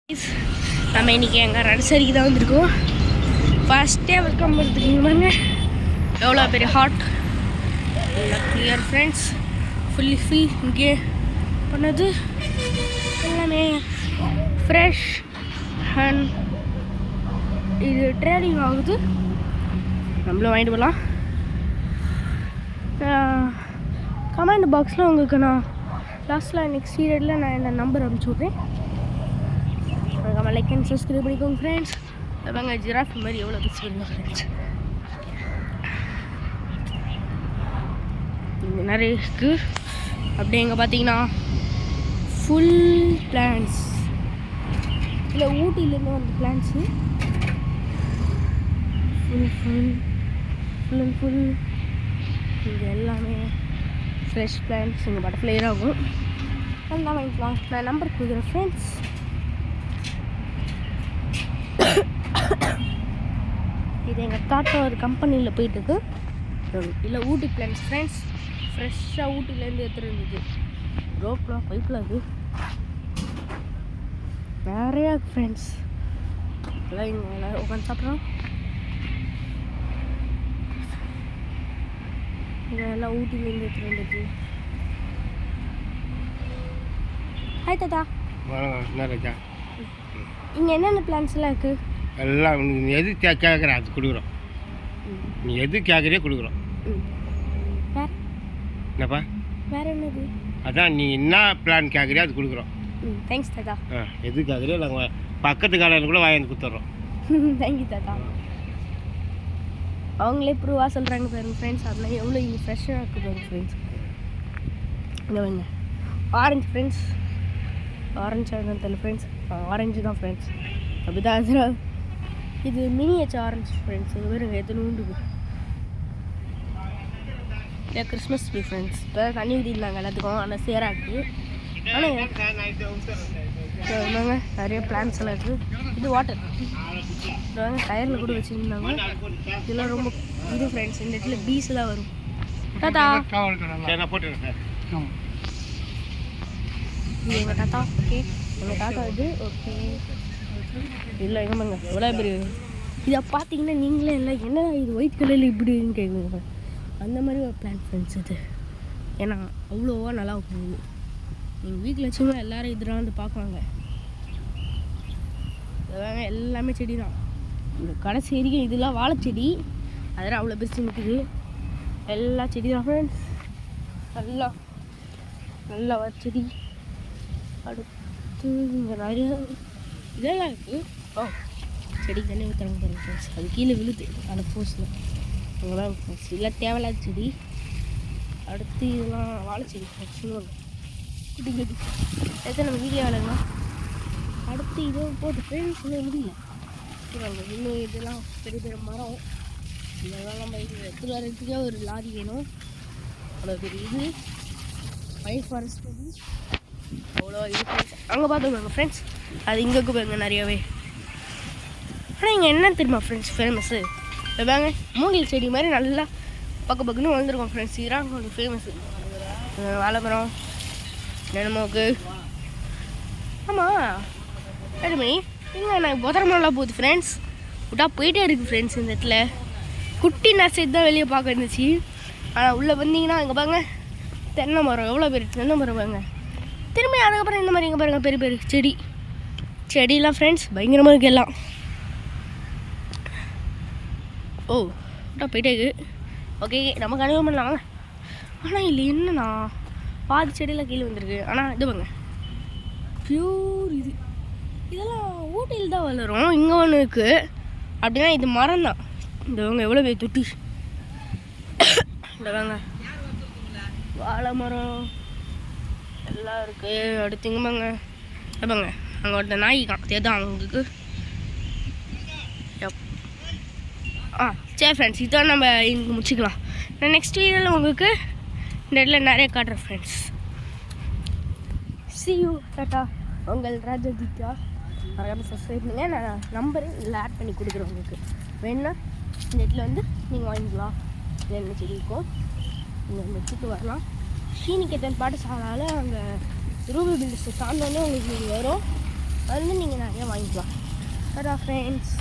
நம்ம இன்றைக்கி எங்கள் நர்சரிக்கு தான் வந்திருக்கோம். ஃபஸ்ட்டே வெல்கம் பண்ணுறதுக்குங்க எவ்வளோ பெரிய ஹாட் கிளியர் ஃப்ரெண்ட்ஸ் ஃபுல்லி இங்கே பண்ணது எல்லாமே ஃப்ரெஷ் அண்ட் இது ட்ரேடிங் ஆகுது. நம்மளும் வாங்கிட்டு போகலாம். கமெண்ட் பாக்ஸில் உங்களுக்கு நான் லாஸ்ட்டில் நெக்ஸ்ட் பீரியடில் நான் என்ன நம்பர் அனுப்பிச்சி விட்றேன். லைக் அண்ட் சப்ஸ்கிரைப் பண்ணிக்கோங்க ஃப்ரெண்ட்ஸ். அதாங்க ஜிராஃப் மாதிரி எவ்வளோ பிடிச்சிருங்க ஃப்ரெண்ட்ஸ். இங்கே நிறைய இருக்குது. அப்படியே இங்கே பார்த்தீங்கன்னா ஃபுல் பிளான்ட்ஸ். இல்லை ஊட்டியிலேருந்து வந்த பிளான்ட்ஸு ஃபுல் இங்கே எல்லாமே ஃப்ரெஷ் பிளான்ட்ஸ். இங்கே பட்டர்ஃப்ளையர் ஆகும். நல்லா வாங்கிக்கலாம். நான் நம்பர் கொடுக்குறேன் ஃப்ரெண்ட்ஸ். இது எங்கள் தாத்தா ஒரு கம்பெனியில் போயிட்டுருக்கு. இல்லை ஊட்டி பிளான்ஸ் ஃப்ரெண்ட்ஸ். ஃப்ரெஷ்ஷாக ஊட்டிலேருந்து எடுத்துகிட்டு இருந்தது. ரோப்பில் பைப்பில் அது நிறையா ஃப்ரெண்ட்ஸ். எல்லாம் இங்கே எல்லோரும் உட்காந்து சாப்பிட்றோம். இங்கே எல்லாம் ஊட்டிலேருந்து எடுத்துகிட்டு இருந்தது. ஹாய் தாத்தா. இங்கே என்னென்ன பிளான்ஸ்லாம் இருக்குது? எல்லாம் நீ எது கேட்குற அது கொடுக்குறோம். நீ எது கேட்குறியோ கொடுக்குறோம். என்னப்பா வேறு என்னது? அதான் நீ என்ன பிளான் கேட்குறியோ அது கொடுக்குறோம். தேங்க்ஸ் தாத்தா. எது கேட்குறியோ நாங்கள் பக்கத்து காலையில் கூட வாங்கி கொடுத்துட்றோம். தேங்க்யூ தாத்தா. அவங்களே ப்ரூவாக சொல்கிறாங்க பாருங்க ஃப்ரெண்ட்ஸ். அதெல்லாம் எவ்வளோ இங்கே ஃப்ரெஷ்ஷாக இருக்குது பாருங்க ஃப்ரெண்ட்ஸ். இங்கே வைங்க ஆரஞ்சு ஃப்ரெண்ட்ஸ். ஆரஞ்சு ஆகுதுன்னு தெரியல ஃப்ரெண்ட்ஸ். ஆரஞ்சு தான் ஃப்ரெண்ட்ஸ். அப்படி தான் அது. இது மினியேச்ச ஆரஞ்சு ஃப்ரெண்ட்ஸ். இது வேறுங்க எத்தனை உண்டுக்கு. இல்லை கிறிஸ்மஸ் ட்ரீ ஃப்ரெண்ட்ஸ். இப்போ தண்ணி ஊற்றிருந்தாங்க எல்லாத்துக்கும். ஆனால் சேராக்கு. ஆனால் வாங்க நிறைய பிளான்ஸ் எல்லாம் இருக்குது. இது வாட்டர் வாங்க டயரில் கூட வச்சுருந்தாங்க. இதெல்லாம் ரொம்ப இது ஃப்ரெண்ட்ஸ். இந்த இடத்துல பீஸ் தான் வரும். தாத்தா இது எங்கள் தாத்தா. ஓகே எங்கள் தாத்தா இது. ஓகே இல்லை எங்கம்மாங்க எவ்வளோ பெரிய இதை பார்த்தீங்கன்னா நீங்களே இல்லை என்ன இது ஒயிட் கலரில் இப்படின்னு கேட்குங்க. அந்த மாதிரி ஒரு பிளான் ஃப்ரெண்ட்ஸ் இது. ஏன்னா அவ்வளோவா நல்லா போகுது. எங்கள் வீட்டில் வச்சுக்கோங்க எல்லோரும் இதெல்லாம் வந்து பார்க்குவாங்க. இதாங்க எல்லாமே செடி தான். இந்த கடைசி வரைக்கும் இதெல்லாம் வாழைச்செடி. அதெல்லாம் அவ்வளோ பெருசு நிற்குது. எல்லா செடி தான் ஃப்ரெண்ட்ஸ். நல்லா செடி. அடுத்து இங்கே நிறைய இதெல்லாம் இருக்குது. செடிக்கு தண்ணி ஊற்றுறாங்க பாருங்க ஃப்ரெண்ட்ஸ். அது கீழே விழுது அந்த போஸில். அங்கெல்லாம் ஃப்ரெண்ட்ஸ் இதெல்லாம் தேவையில்லாத செடி. அடுத்து இதெல்லாம் வாழைச்செடி சொல்லுவாங்க குட்டி குட்டி. எத்தனை நம்ம வீடியோ வளரலாம். அடுத்து இதோ போட்டு ஃப்ரெண்ட்ஸ் இன்னும் முடியல. இன்னும் இதெல்லாம் பெரிய பெரிய மரம். இதெல்லாம் நம்ம இது எடுத்துகிட்டு வரதுக்கே ஒரு லாரி வேணும். அவ்வளோ பெரிய இது பைன் ஃபாரஸ்ட் செடி. அவ்வளோ இது ஃப்ரெண்ட்ஸ். அங்கே பார்த்துக்கோங்க ஃப்ரெண்ட்ஸ். அது இங்கே போங்க நிறையாவே. ஆனால் இங்கே என்ன தெரியுமா ஃப்ரெண்ட்ஸ் ஃபேமஸ்ஸு? வாங்க மூங்கில் செடி மாதிரி நல்லா பக்கன்னு வளர்ந்துருக்கோம் ஃப்ரெண்ட்ஸ். இதுதான் கொஞ்சம் ஃபேமஸ்ஸு. வாழைமரம் நெனமோக்கு. ஆமாம் ரெண்டு மணி இங்கே எனக்கு புதரமெல்லாம் போகுது ஃப்ரெண்ட்ஸ். விட்டா போயிட்டே இருக்குது ஃப்ரெண்ட்ஸ். இந்த இடத்துல குட்டி நர்சரி தான் வெளியே பார்க்க இருந்துச்சு. ஆனால் உள்ளே வந்தீங்கன்னா இங்கே பாருங்க தென்னை மரம். எவ்வளோ பேர் தென்னை மரம் பாருங்க. திரும்பி அதுக்கப்புறம் இந்த மாதிரி இங்கே பாருங்கள் பெரிய பெரிய செடியெலாம் ஃப்ரெண்ட்ஸ் பயங்கரமாக இருக்குது எல்லாம். ஓ விட்டா போயிட்டே இருக்குது. ஓகே நமக்கு அனுபவம் பண்ணலாம். ஆனால் இல்லை என்னன்னா பாதி செடியெல்லாம் கீழே வந்துருக்கு. ஆனால் இது பாருங்க ப்யூர் இது. இதெல்லாம் ஊட்டியில் தான் வளரும். இங்கே ஒன்று இருக்குது. அப்படின்னா இது மரம் தான். இந்த வாங்க எவ்வளோ பேர் தொட்டி. இந்த வாங்க வாழை மரம் எல்லாம் இருக்குது. அடுத்து இங்கேங்க பாங்க அங்கே ஒருத்த நாய் தேதான் அவங்களுக்கு. சரி ஃப்ரெண்ட்ஸ் இதான் நம்ம இங்கே முடிச்சுக்கலாம். நான் நெக்ஸ்ட் வீடியோவில் உங்களுக்கு இந்த இடத்துல நிறைய காட்டுறேன் ஃப்ரெண்ட்ஸ். see you tata. உங்கள் ராஜதிகா. மறக்காமல் சப்ஸ்கிரைப் பண்ணுங்கள். நான் நம்பரு இதில் ஆட் பண்ணி கொடுக்குறேன் உங்களுக்கு. வேணுன்னா இந்த இடத்துல வந்து நீங்கள் வாங்கிக்கலாம். என்ன செடி இருக்கும் நீங்கள் வச்சுட்டு வரலாம். ஸ்ரீநிகேதன் பாடசாலாவில் அங்கே ரூபி பில்டர்ஸை தாண்டோன்னே உங்களுக்கு வரும். வந்து நீங்கள் நிறையா வாங்கிக்கலாம். அதான் ஃப்ரெண்ட்ஸ்.